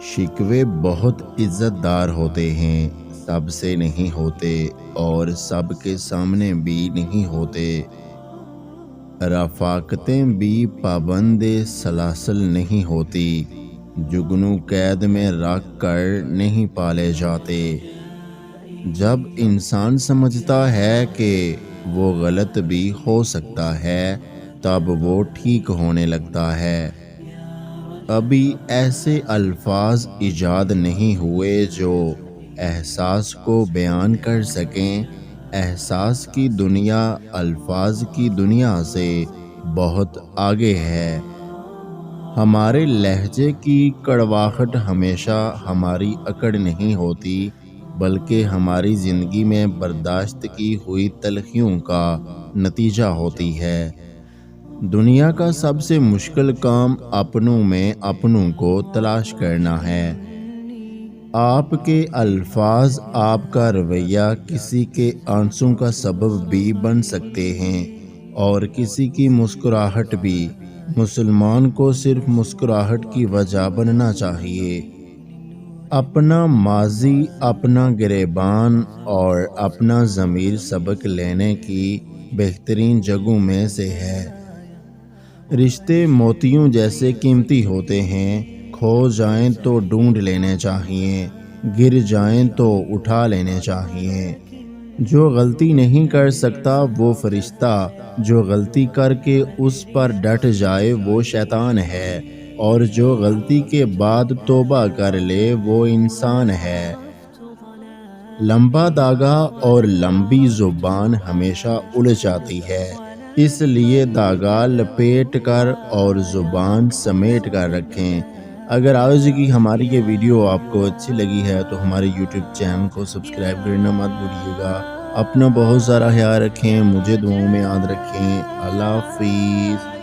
शिकवे बहुत इज्जतदार होते हैं, सबसे नहीं होते और सबके सामने भी नहीं होते। रफ़ाक़तें भी पाबंद सलासल नहीं होती, जुगनू कैद में रख कर नहीं पाले जाते। जब इंसान समझता है कि वो गलत भी हो सकता है, तब वो ठीक होने लगता है। अभी ऐसे अल्फाज इजाद नहीं हुए जो एहसास को बयान कर सकें। एहसास की दुनिया अल्फाज की दुनिया से बहुत आगे है। हमारे लहजे की कड़वाहट हमेशा हमारी अकड़ नहीं होती, बल्कि हमारी ज़िंदगी में बर्दाश्त की हुई तलखियों का नतीजा होती है। दुनिया का सबसे मुश्किल काम अपनों में अपनों को तलाश करना है। आपके अल्फाज, आपका रवैया किसी के आंसू का सबब भी बन सकते हैं और किसी की मुस्कुराहट भी। मुसलमान को सिर्फ मुस्कुराहट की वजह बनना चाहिए। अपना माजी, अपना गिरेबान और अपना ज़मीर सबक लेने की बेहतरीन जगहों में से है। रिश्ते मोतियों जैसे कीमती होते हैं, खो जाएं तो ढूंढ लेने चाहिए, गिर जाएं तो उठा लेने चाहिए। जो गलती नहीं कर सकता वो फरिश्ता, जो गलती करके उस पर डट जाए वो शैतान है, और जो गलती के बाद तौबा कर ले वो इंसान है। लंबा धागा और लंबी जुबान हमेशा उलझ जाती है, इसलिए धागा लपेट कर और ज़ुबान समेट कर रखें। अगर आज की हमारी ये वीडियो आपको अच्छी लगी है तो हमारे YouTube चैनल को सब्सक्राइब करना मत भूलिएगा। अपना बहुत सारा ख्याल रखें, मुझे दुआओं में याद रखें। अल्लाह हाफिज़।